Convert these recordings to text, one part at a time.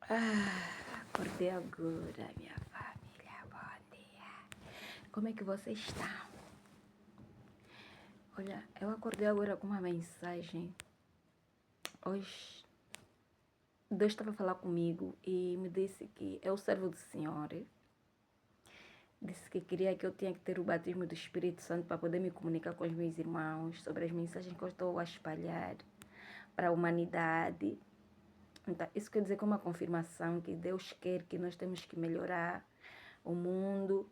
Acordei agora, minha família. Bom dia. Como é que vocês estão? Olha, eu acordei agora com uma mensagem. Hoje, Deus estava a falar comigo e me disse que é o servo do Senhor. Disse que queria que eu tinha que ter o batismo do Espírito Santo para poder me comunicar com os meus irmãos sobre as mensagens que eu estou a espalhar para a humanidade. Então, isso quer dizer que é uma confirmação que Deus quer que nós temos que melhorar o mundo,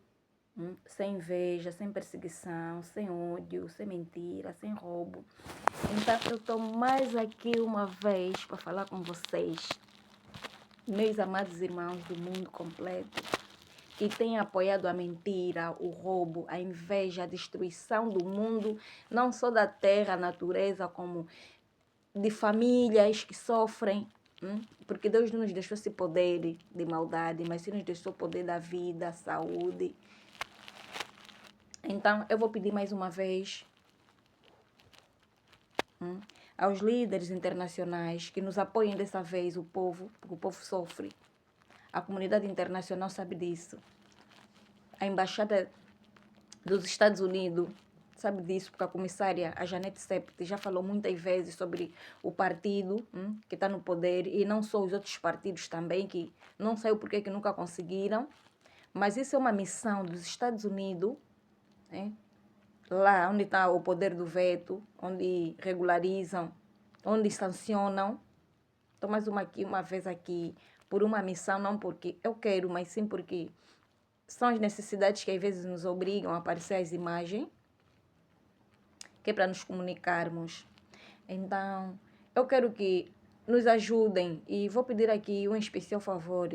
sem inveja, sem perseguição, sem ódio, sem mentira, sem roubo. Então, eu estou mais aqui uma vez para falar com vocês, meus amados irmãos do mundo completo, que têm apoiado a mentira, o roubo, a inveja, a destruição do mundo, não só da terra, a natureza, como de famílias que sofrem. Porque Deus não nos deixou esse poder de maldade, mas sim nos deixou o poder da vida, saúde. Então, eu vou pedir mais uma vez aos líderes internacionais que nos apoiem dessa vez, o povo, porque o povo sofre. A comunidade internacional sabe disso. A embaixada dos Estados Unidos sabe disso, porque a comissária, a Janete Sept, já falou muitas vezes sobre o partido que está no poder, e não só os outros partidos também, que não sei o porquê que nunca conseguiram, mas isso é uma missão dos Estados Unidos, lá onde está o poder do veto, onde regularizam, onde sancionam. Estou mais uma vez aqui por uma missão, não porque eu quero, mas sim porque são as necessidades que às vezes nos obrigam a aparecer as imagens, que é para nos comunicarmos. Então, eu quero que nos ajudem e vou pedir aqui um especial favor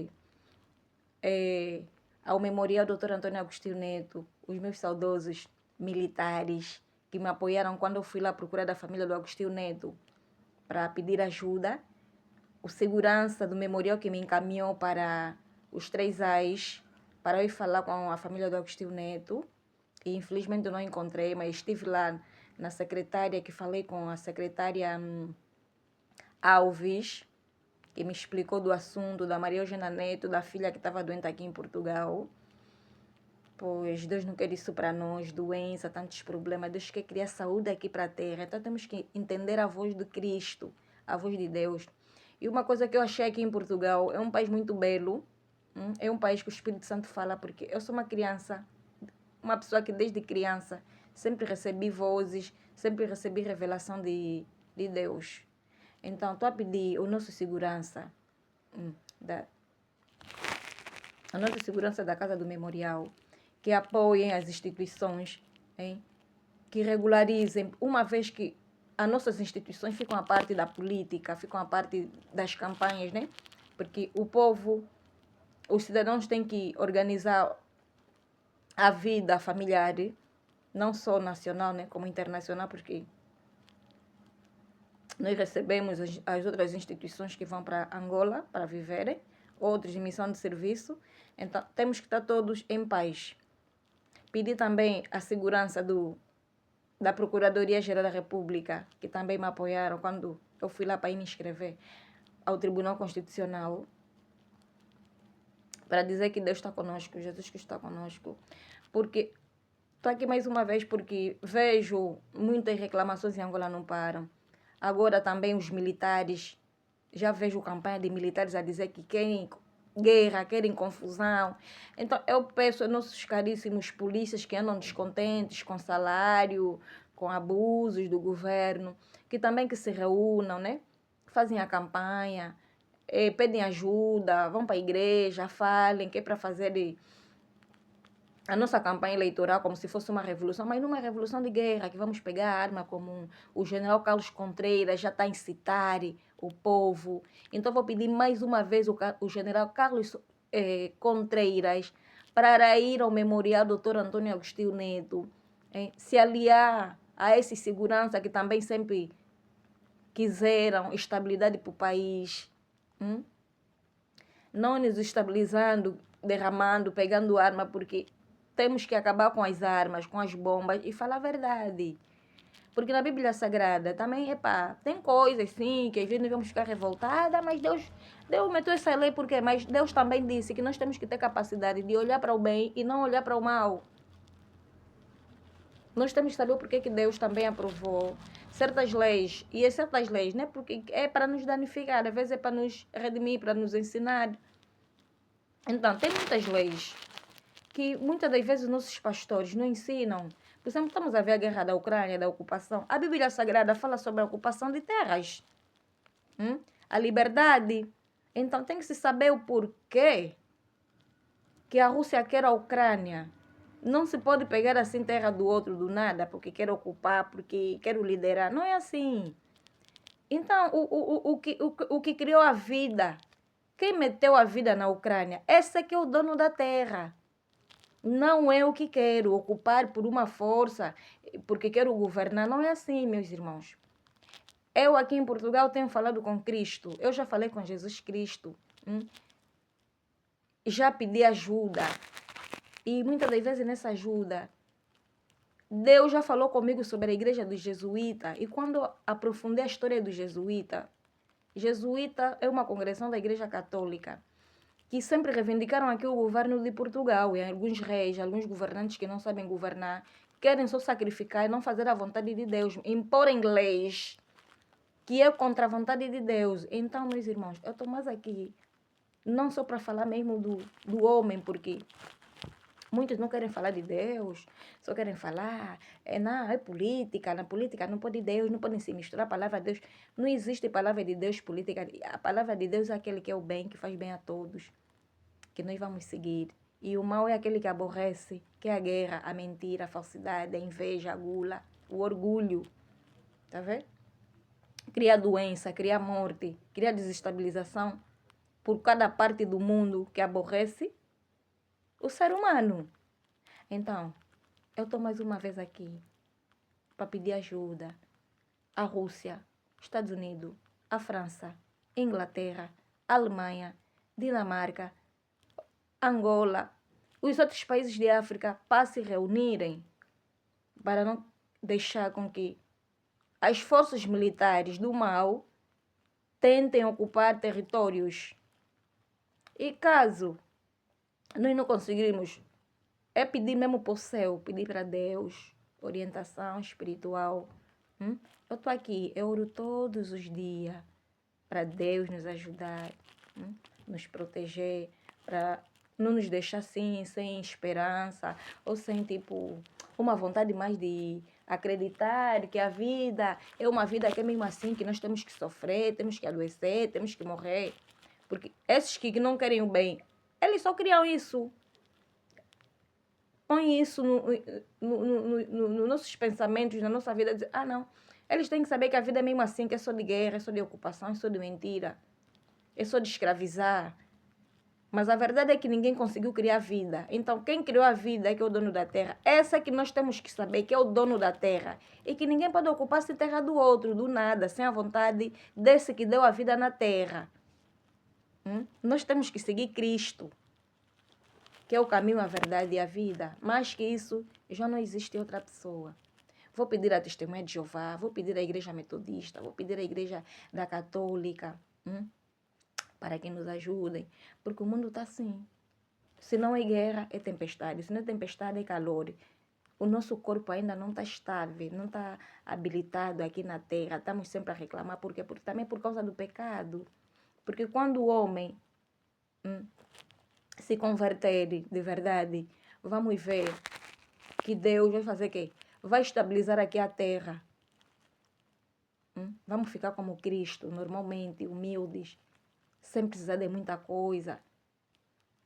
ao Memorial Dr. Antônio Agostinho Neto, os meus saudosos militares que me apoiaram quando eu fui lá procurar da família do Agostinho Neto para pedir ajuda, o segurança do memorial que me encaminhou para os 3 Ais, para eu ir falar com a família do Agostinho Neto, e infelizmente eu não encontrei, mas estive lá na secretária, que falei com a secretária Alves, que me explicou do assunto da Maria Eugênia Neto, da filha que estava doente aqui em Portugal. Pois Deus não quer isso para nós, doença, tantos problemas. Deus quer criar saúde aqui para a terra. Então temos que entender a voz de Cristo, a voz de Deus. E uma coisa que eu achei aqui em Portugal, é um país muito belo, é um país que o Espírito Santo fala, porque eu sou uma criança, uma pessoa que desde criança sempre recebi vozes, sempre recebi revelação de Deus. Então, estou a pedir o nosso segurança, a nossa segurança da Casa do Memorial, que apoiem as instituições, que regularizem, uma vez que as nossas instituições ficam a parte da política, ficam a parte das campanhas, né? Porque o povo, os cidadãos têm que organizar a vida familiar, não só nacional, né, como internacional, porque nós recebemos as outras instituições que vão para Angola para viverem, outros em missão de serviço. Então, temos que estar todos em paz. Pedi também a segurança da Procuradoria-Geral da República, que também me apoiaram quando eu fui lá para ir me inscrever ao Tribunal Constitucional, para dizer que Deus está conosco, Jesus que está conosco. Porque estou aqui mais uma vez porque vejo muitas reclamações em Angola não param. Agora também os militares, já vejo campanha de militares a dizer que querem guerra, querem confusão. Então eu peço aos nossos caríssimos polícias que andam descontentes com salário, com abusos do governo, que também que se reúnam, né? Fazem a campanha, pedem ajuda, vão para a igreja, falem que é para fazer a nossa campanha eleitoral como se fosse uma revolução, mas não uma revolução de guerra, que vamos pegar a arma comum. O general Carlos Contreiras já está a incitar o povo. Então vou pedir mais uma vez o general Carlos Contreiras para ir ao memorial do Dr. Antônio Agostinho Neto, se aliar a esse segurança que também sempre quiseram estabilidade para o país. Não nos estabilizando, derramando, pegando arma, porque temos que acabar com as armas, com as bombas e falar a verdade. Porque na Bíblia Sagrada também, epá, tem coisas sim, que às vezes nós vamos ficar revoltadas, mas Deus meteu essa lei porque, mas Deus também disse que nós temos que ter capacidade de olhar para o bem e não olhar para o mal. Nós temos que saber o porquê que Deus também aprovou certas leis. E certas leis, né? Porque é para nos danificar, às vezes é para nos redimir, para nos ensinar. Então, tem muitas leis que muitas das vezes os nossos pastores não ensinam. Por exemplo, estamos a ver a guerra da Ucrânia, da ocupação. A Bíblia Sagrada fala sobre a ocupação de terras. A liberdade. Então, tem que se saber o porquê que a Rússia quer a Ucrânia. Não se pode pegar assim terra do outro do nada, porque quer ocupar, porque quer liderar. Não é assim. Então, o que criou a vida, quem meteu a vida na Ucrânia, esse é que é o dono da terra. Não é o que quero, ocupar por uma força, porque quero governar. Não é assim, meus irmãos. Eu aqui em Portugal tenho falado com Cristo. Eu já falei com Jesus Cristo. Já pedi ajuda. E muitas das vezes nessa ajuda, Deus já falou comigo sobre a igreja dos jesuítas. E quando aprofundei a história dos jesuítas, jesuíta é uma congregação da igreja católica que sempre reivindicaram aqui o governo de Portugal. E alguns reis, alguns governantes que não sabem governar, querem só sacrificar e não fazer a vontade de Deus, imporem leis que é contra a vontade de Deus. Então, meus irmãos, eu estou mais aqui, não só para falar mesmo do homem, porque muitos não querem falar de Deus, só querem falar, é política, na política não pode Deus, não podem se misturar a palavra de Deus. Não existe palavra de Deus política. A palavra de Deus é aquele que é o bem, que faz bem a todos, que nós vamos seguir. E o mal é aquele que aborrece, que é a guerra, a mentira, a falsidade, a inveja, a gula, o orgulho. Tá vendo? Cria doença, cria morte, cria desestabilização por cada parte do mundo que aborrece o ser humano. Então, eu estou mais uma vez aqui para pedir ajuda à Rússia, Estados Unidos, à França, Inglaterra, Alemanha, Dinamarca, Angola, os outros países de África para se reunirem para não deixar com que as forças militares do mal tentem ocupar territórios. E caso nós não conseguirmos, é pedir mesmo para o céu, pedir para Deus, orientação espiritual. Eu estou aqui, eu oro todos os dias para Deus nos ajudar, nos proteger, para não nos deixar assim, sem esperança, ou sem, uma vontade mais de acreditar que a vida é uma vida que é mesmo assim, que nós temos que sofrer, temos que adoecer, temos que morrer. Porque esses que não querem o bem, eles só criam isso. Põe isso nos nossos pensamentos, na nossa vida. Dizer, não. Eles têm que saber que a vida é mesmo assim, que é só de guerra, é só de ocupação, é só de mentira. É só de escravizar. Mas a verdade é que ninguém conseguiu criar vida. Então, quem criou a vida é que é o dono da terra. Essa é que nós temos que saber, que é o dono da terra. E que ninguém pode ocupar-se terra do outro, do nada, sem a vontade desse que deu a vida na terra. Nós temos que seguir Cristo, que é o caminho, a verdade e a vida. Mais que isso, já não existe outra pessoa. Vou pedir a Testemunha de Jeová, vou pedir à Igreja Metodista, vou pedir à Igreja da Católica, para que nos ajudem, porque o mundo está assim. Se não é guerra, é tempestade. Se não é tempestade, é calor. O nosso corpo ainda não está estável, não está habilitado aqui na terra. Estamos sempre a reclamar. Por quê? Porque também por causa do pecado. Porque quando o homem se converter de verdade, vamos ver que Deus vai fazer o quê? Vai estabilizar aqui a terra. Vamos ficar como Cristo, normalmente, humildes, sem precisar de muita coisa.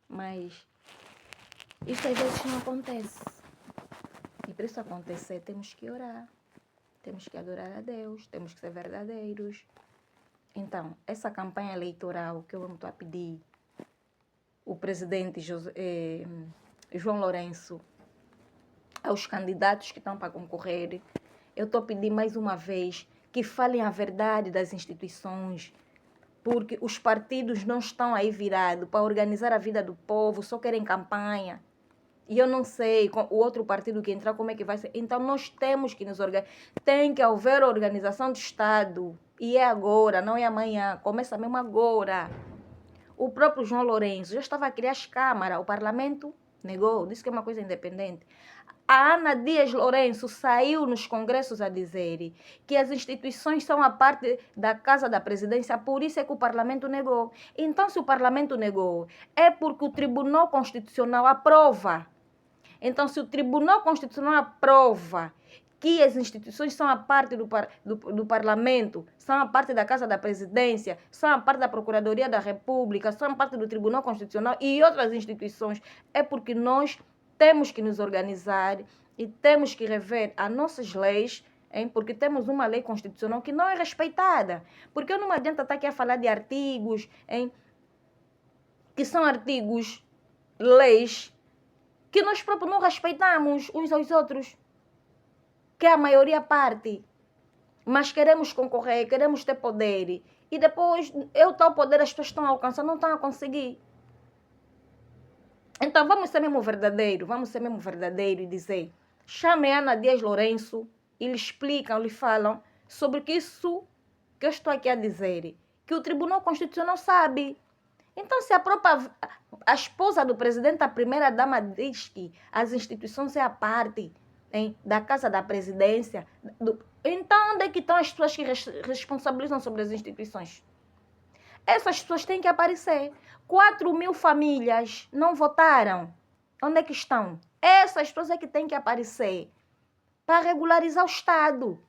Mas isso às vezes não acontece. E para isso acontecer, temos que orar. Temos que adorar a Deus. Temos que ser verdadeiros. Então, essa campanha eleitoral que eu vou a pedir, o presidente João Lourenço, aos candidatos que estão para concorrer, eu estou a pedir mais uma vez que falem a verdade das instituições, porque os partidos não estão aí virados para organizar a vida do povo, só querem campanha. E eu não sei com o outro partido que entrar como é que vai ser. Então nós temos que nos organizar. Tem que haver organização do Estado. E é agora, não é amanhã. Começa mesmo agora. O próprio João Lourenço já estava a criar as câmaras. O parlamento negou, disse que é uma coisa independente. A Ana Dias Lourenço saiu nos congressos a dizer que as instituições são a parte da Casa da Presidência, por isso é que o parlamento negou. Então, se o parlamento negou, é porque o Tribunal Constitucional aprova. Então, se o Tribunal Constitucional aprova que as instituições são a parte do Parlamento, são a parte da Casa da Presidência, são a parte da Procuradoria da República, são a parte do Tribunal Constitucional e outras instituições, é porque nós temos que nos organizar e temos que rever as nossas leis, hein? Porque temos uma lei constitucional que não é respeitada. Porque não adianta estar aqui a falar de artigos, hein? Que são artigos, leis, que nós próprios não respeitamos uns aos outros, que é a maioria parte, mas queremos concorrer, queremos ter poder, e depois eu tal poder as pessoas estão alcançando, não estão a conseguir. Então vamos ser mesmo verdadeiro e dizer, chame a Ana Dias Lourenço e lhe explicam, lhe falam sobre que isso que eu estou aqui a dizer, que o Tribunal Constitucional sabe. Então, se a esposa do presidente, a primeira-dama, diz que as instituições é a parte, hein, da Casa da Presidência, então onde é que estão as pessoas que responsabilizam sobre as instituições? Essas pessoas têm que aparecer. 4.000 famílias não votaram. Onde é que estão? Essas pessoas é que têm que aparecer para regularizar o Estado.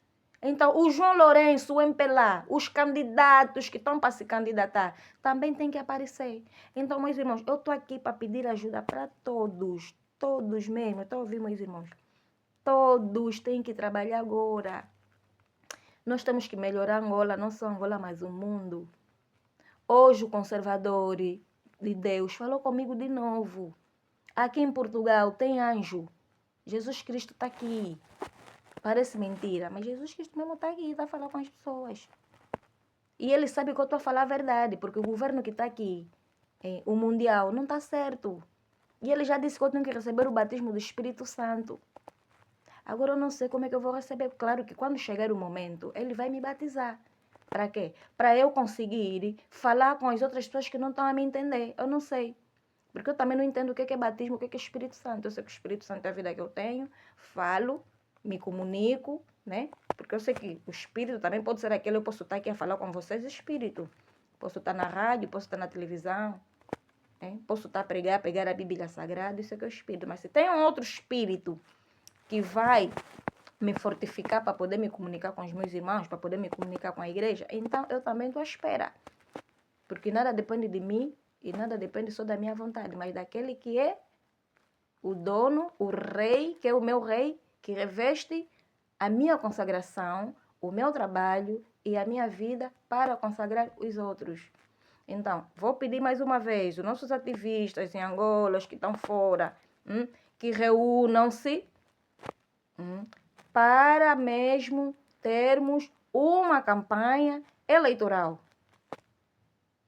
Então, o João Lourenço, o MPLA, os candidatos que estão para se candidatar, também tem que aparecer. Então, meus irmãos, eu estou aqui para pedir ajuda para todos. Todos mesmo. Estão ouvindo, meus irmãos? Todos têm que trabalhar agora. Nós temos que melhorar Angola, não só Angola, mas o mundo. Hoje o conservador de Deus falou comigo de novo. Aqui em Portugal tem anjo. Jesus Cristo está aqui. Parece mentira, mas Jesus Cristo mesmo está aqui, está a falar com as pessoas. E ele sabe que eu estou a falar a verdade, porque o governo que está aqui, o mundial, não está certo. E ele já disse que eu tenho que receber o batismo do Espírito Santo. Agora eu não sei como é que eu vou receber. Claro que quando chegar o momento, ele vai me batizar. Para quê? Para eu conseguir falar com as outras pessoas que não estão a me entender. Eu não sei. Porque eu também não entendo o que é batismo, o que é Espírito Santo. Eu sei que o Espírito Santo é a vida que eu tenho, falo, me comunico, né? Porque eu sei que o Espírito também pode ser aquele, eu posso estar aqui a falar com vocês, Espírito. Posso estar na rádio, posso estar na televisão, né? Posso estar a pregar a Bíblia Sagrada, isso é que é o Espírito. Mas se tem um outro Espírito que vai me fortificar para poder me comunicar com os meus irmãos, para poder me comunicar com a igreja, então eu também estou à espera. Porque nada depende de mim e nada depende só da minha vontade, mas daquele que é o dono, o rei, que é o meu rei, que reveste a minha consagração, o meu trabalho e a minha vida para consagrar os outros. Então, vou pedir mais uma vez, os nossos ativistas em Angola, os que estão fora, que reúnam-se para mesmo termos uma campanha eleitoral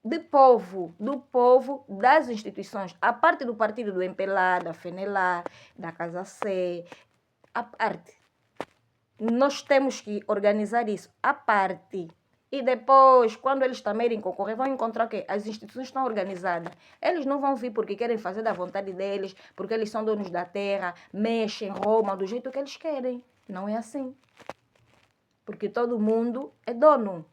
do povo, das instituições, a parte do partido do MPLA, da FENELA, da Casa C, a parte. Nós temos que organizar isso, a parte. E depois, quando eles também irem concorrer, vão encontrar o quê? As instituições estão organizadas. Eles não vão vir porque querem fazer da vontade deles, porque eles são donos da terra, mexem, roubam do jeito que eles querem. Não é assim. Porque todo mundo é dono.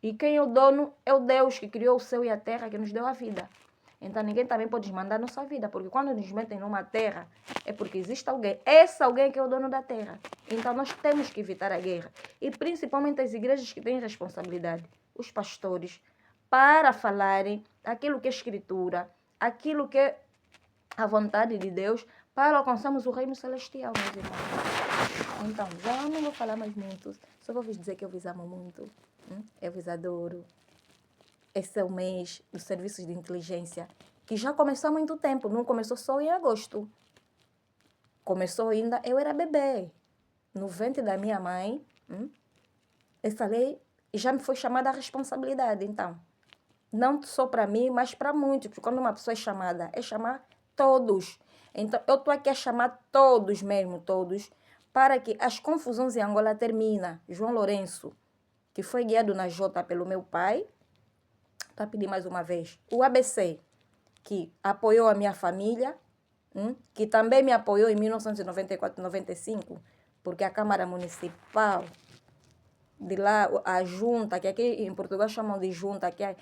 E quem é o dono é o Deus que criou o céu e a terra, que nos deu a vida. Então ninguém também pode desmandar nossa vida, porque quando nos metem numa terra, é porque existe alguém. Esse alguém que é o dono da terra. Então nós temos que evitar a guerra. E principalmente as igrejas que têm responsabilidade, os pastores, para falarem aquilo que é escritura, aquilo que é a vontade de Deus, para alcançarmos o reino celestial, meus irmãos. Então, já não vou falar mais muito, só vou vos dizer que eu vos amo muito. Eu vos adoro. Esse é o mês dos serviços de inteligência, que já começou há muito tempo, não começou só em agosto. Começou ainda, eu era bebê, no ventre da minha mãe. Essa lei já me foi chamada a responsabilidade, então. Não só para mim, mas para muitos, porque quando uma pessoa é chamada, é chamar todos. Então, eu estou aqui a chamar todos mesmo, todos, para que as confusões em Angola terminem. João Lourenço, que foi guiado na Jota pelo meu pai, estou a pedir mais uma vez. O ABC, que apoiou a minha família, que também me apoiou em 1994, 95, porque a Câmara Municipal de lá, a junta, que aqui em Portugal chamam de junta, que é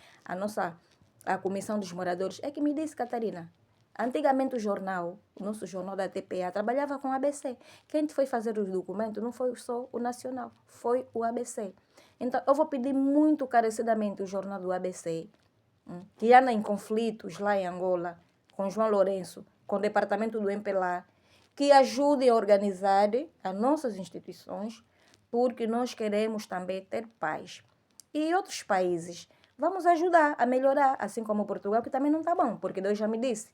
a Comissão dos Moradores, é que me disse, Catarina, antigamente o nosso jornal da TPA, trabalhava com o ABC. Quem foi fazer os documentos não foi só o Nacional, foi o ABC. Então, eu vou pedir muito carecidamente o jornal do ABC, que anda em conflitos lá em Angola, com João Lourenço, com o departamento do MPLA, que ajude a organizar as nossas instituições, porque nós queremos também ter paz. E outros países, vamos ajudar a melhorar, assim como Portugal, que também não está bom, porque Deus já me disse,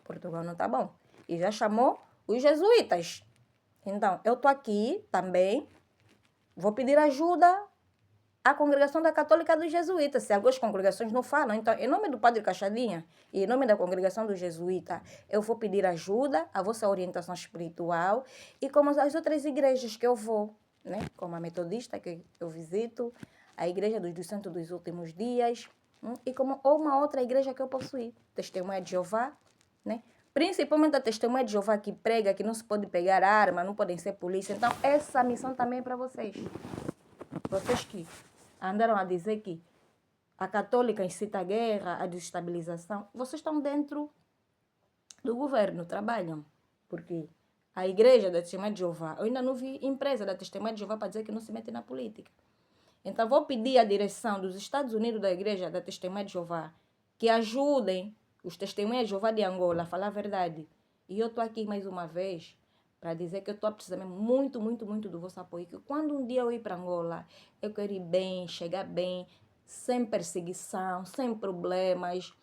Portugal não está bom. E já chamou os jesuítas. Então, eu estou aqui também, vou pedir ajuda à congregação da Católica dos Jesuítas. Se algumas congregações não falam, então, em nome do Padre Cachadinha e em nome da congregação dos Jesuítas, eu vou pedir ajuda, a vossa orientação espiritual, e como as outras igrejas que eu vou, né? Como a metodista que eu visito, a igreja dos Santos dos Últimos Dias, e como uma outra igreja que eu posso ir, Testemunha de Jeová, né? Principalmente a Testemunha de Jeová que prega que não se pode pegar arma, não podem ser polícia. Então, essa missão também é para vocês. Vocês que andaram a dizer que a católica incita a guerra, a desestabilização, vocês estão dentro do governo, trabalham. Porque a igreja da Testemunha de Jeová, eu ainda não vi empresa da Testemunha de Jeová para dizer que não se mete na política. Então, vou pedir à direção dos Estados Unidos da igreja da Testemunha de Jeová que ajudem os Testemunhas de Jeová de Angola a falar a verdade. E eu estou aqui mais uma vez para dizer que eu estou precisando muito, muito, muito do vosso apoio. Que quando um dia eu ir para Angola, eu quero ir bem, chegar bem, sem perseguição, sem problemas,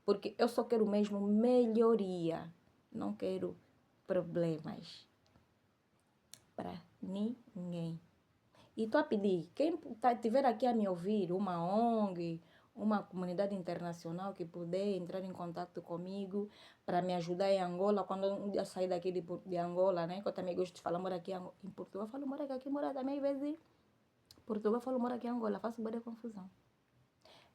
porque eu só quero mesmo melhoria. Não quero problemas para ninguém. E estou a pedir, quem estiver aqui a me ouvir, uma ONG, uma comunidade internacional que puder entrar em contato comigo para me ajudar em Angola, quando um dia sair daqui de Angola, né? Que eu também gosto de falar, moro aqui em Portugal, eu falo, moro aqui, moro também, às vezes, Portugal, eu falo, moro aqui em Angola, faço boa confusão.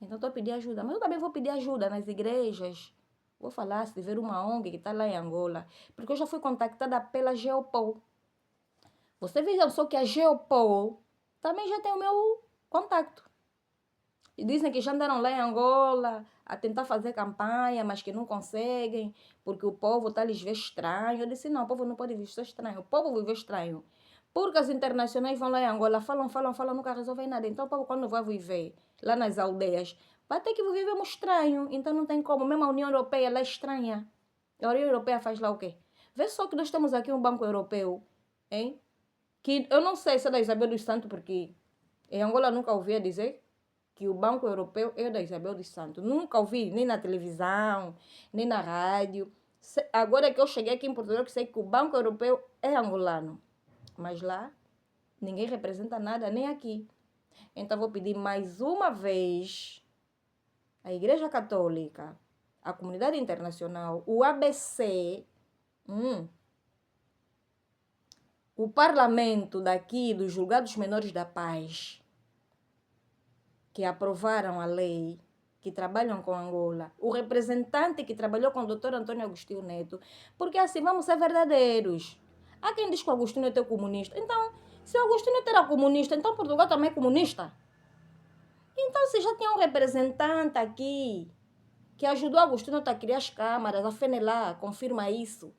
Então, estou a pedir ajuda, mas eu também vou pedir ajuda nas igrejas. Vou falar, se tiver uma ONG que está lá em Angola, porque eu já fui contactada pela Geopol. Você vejam só que a Geopol também já tem o meu contato. E dizem que já andaram lá em Angola a tentar fazer campanha, mas que não conseguem, porque o povo está lhes ver estranho. Eu disse, não, o povo não pode ver estranho. O povo vive estranho. Porque as internacionais vão lá em Angola, falam, nunca resolvem nada. Então o povo, quando vai viver lá nas aldeias, vai ter que viver mesmo estranho. Então não tem como. Mesmo a União Europeia, ela é estranha. A União Europeia faz lá o quê? Vê só que nós temos aqui um banco europeu, hein? Que eu não sei se é da Isabel dos Santos, porque em Angola nunca ouvi dizer que o Banco Europeu é da Isabel dos Santos. Nunca ouvi, nem na televisão, nem na rádio. Agora que eu cheguei aqui em Portugal, que sei que o Banco Europeu é angolano. Mas lá, ninguém representa nada, nem aqui. Então, vou pedir mais uma vez à Igreja Católica, à comunidade internacional, o ABC, o parlamento daqui, dos julgados menores da paz, que aprovaram a lei, que trabalham com Angola, o representante que trabalhou com o Dr. Antônio Agostinho Neto, porque assim, vamos ser verdadeiros. Há quem diz que o Agostinho Neto é comunista. Então, se o Agostinho Neto era comunista, então Portugal também é comunista. Então, se já tinha um representante aqui que ajudou o Agostinho Neto a criar as câmaras, a FENELA confirma isso.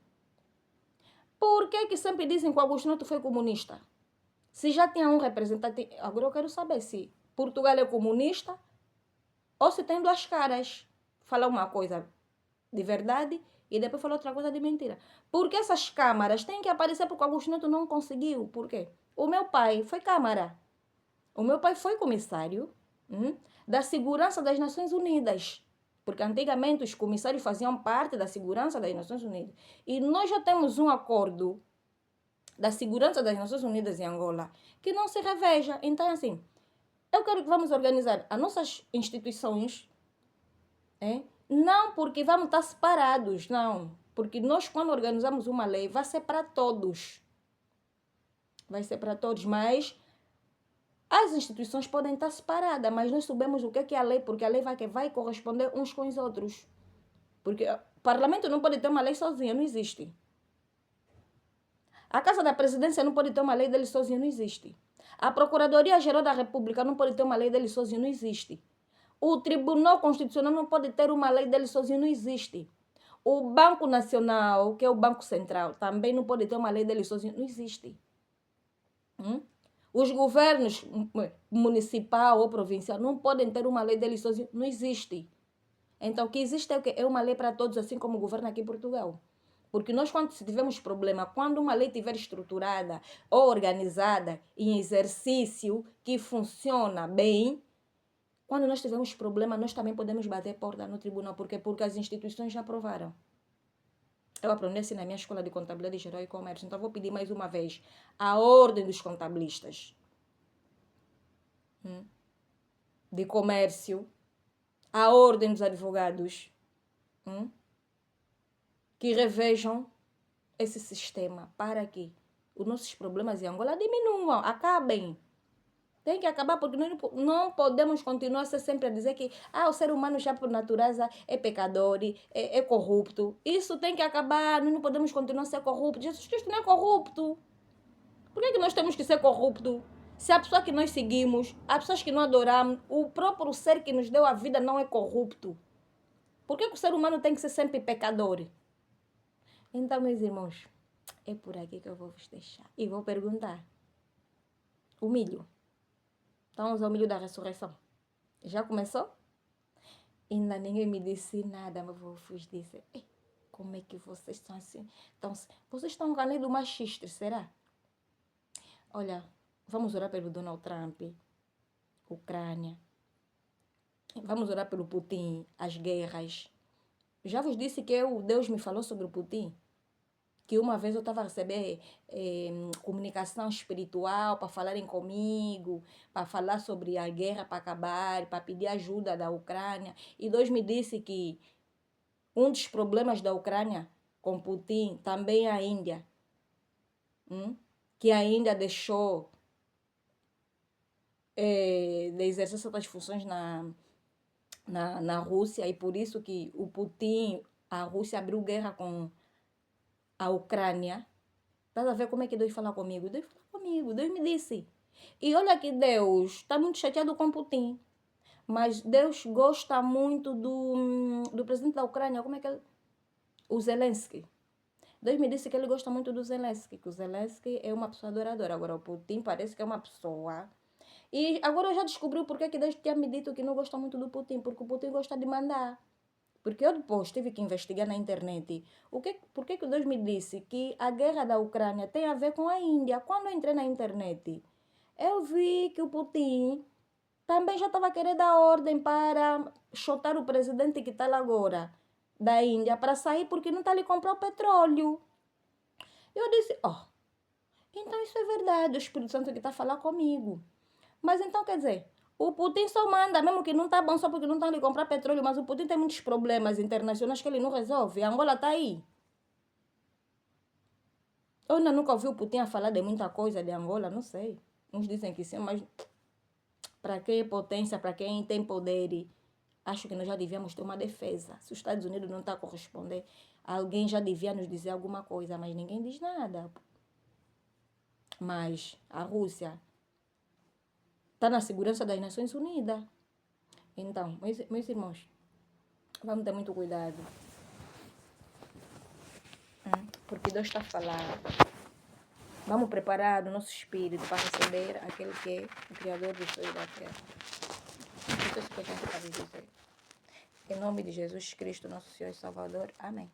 Por que sempre dizem que o Agostinho Neto foi comunista? Se já tinha um representante... Agora eu quero saber se Portugal é comunista ou se tem duas caras. Falar uma coisa de verdade e depois falar outra coisa de mentira. Porque essas câmaras têm que aparecer porque o Agostinho Neto não conseguiu. Por quê? O meu pai foi câmara. O meu pai foi comissário da Segurança das Nações Unidas. Porque antigamente os comissários faziam parte da Segurança das Nações Unidas. E nós já temos um acordo da Segurança das Nações Unidas em Angola que não se reveja. Então, assim, eu quero que vamos organizar as nossas instituições, não porque vamos estar separados, não. Porque nós, quando organizamos uma lei, vai ser para todos. Vai ser para todos, mas as instituições podem estar separadas, mas nós sabemos o que é a lei, porque a lei vai corresponder uns com os outros. Porque o parlamento não pode ter uma lei sozinha, não existe. A Casa da Presidência não pode ter uma lei dele sozinha, não existe. A Procuradoria-Geral da República não pode ter uma lei dele sozinho, não existe. O Tribunal Constitucional não pode ter uma lei dele sozinho, não existe. O Banco Nacional, que é o Banco Central, também não pode ter uma lei dele sozinho, não existe. Os governos municipal ou provincial não podem ter uma lei deles sozinhos, não existe. Então, o que existe é o quê? É uma lei para todos, assim como o governo aqui em Portugal. Porque nós, quando tivermos problema, quando uma lei estiver estruturada ou organizada em exercício que funciona bem, quando nós tivermos problema, nós também podemos bater porta no tribunal. Por quê? Porque as instituições já aprovaram. Eu aprendi assim na minha escola de contabilidade geral e comércio. Então, vou pedir mais uma vez a ordem dos contabilistas de comércio, a ordem dos advogados, que revejam esse sistema para que os nossos problemas em Angola diminuam, acabem. Tem que acabar, porque nós não podemos continuar a ser sempre a dizer que o ser humano já por natureza é pecador, é corrupto. Isso tem que acabar, nós não podemos continuar a ser corruptos. Jesus Cristo não é corrupto. Por que nós temos que ser corruptos? Se a pessoa que nós seguimos, as pessoas que nós adoramos, o próprio ser que nos deu a vida não é corrupto. Por que o ser humano tem que ser sempre pecador? Então, meus irmãos, é por aqui que eu vou vos deixar. E vou perguntar. O milho. Vamos ao milho da ressurreição. Já começou? Ainda ninguém me disse nada, mas vou vos dizer. Como é que vocês estão assim? Vocês estão ganhando machista, será? Olha, vamos orar pelo Donald Trump, Ucrânia. Vamos orar pelo Putin, as guerras. Já vos disse que Deus me falou sobre o Putin. Que uma vez eu estava a receber comunicação espiritual para falarem comigo, para falar sobre a guerra para acabar, para pedir ajuda da Ucrânia. E Deus me disse que um dos problemas da Ucrânia com Putin também é a Índia. Que a Índia deixou de exercer certas funções na Rússia, e por isso que o Putin, a Rússia abriu guerra com a Ucrânia. Estás a ver como é que Deus fala comigo? Deus fala comigo, Deus me disse. E olha que Deus está muito chateado com Putin. Mas Deus gosta muito do presidente da Ucrânia. Como é que ele... O Zelensky. Deus me disse que ele gosta muito do Zelensky. Que o Zelensky é uma pessoa adoradora. Agora o Putin parece que é uma pessoa... E agora eu já descobri o porquê que Deus tinha me dito que não gosta muito do Putin. Porque o Putin gosta de mandar. Porque eu depois tive que investigar na internet. Por que Deus me disse que a guerra da Ucrânia tem a ver com a Índia? Quando eu entrei na internet, eu vi que o Putin também já estava querendo dar ordem para chutar o presidente que está lá agora, da Índia, para sair porque não está ali comprar o petróleo. Eu disse, então isso é verdade, o Espírito Santo que está a falar comigo. Mas então quer dizer... O Putin só manda, mesmo que não está bom só porque não estão ali comprar petróleo, mas o Putin tem muitos problemas internacionais que ele não resolve. A Angola está aí. Eu ainda nunca ouvi o Putin a falar de muita coisa de Angola, não sei. Uns dizem que sim, mas para quem é potência, para quem tem poder, acho que nós já devíamos ter uma defesa. Se os Estados Unidos não estão a corresponder, alguém já devia nos dizer alguma coisa, mas ninguém diz nada. Mas a Rússia... está na segurança das Nações Unidas. Então, meus irmãos, vamos ter muito cuidado. Porque Deus está a falar. Vamos preparar o nosso espírito para receber aquele que é o Criador do céu e da terra. Isso é o que eu tenho para dizer. Em nome de Jesus Cristo, nosso Senhor e Salvador. Amém.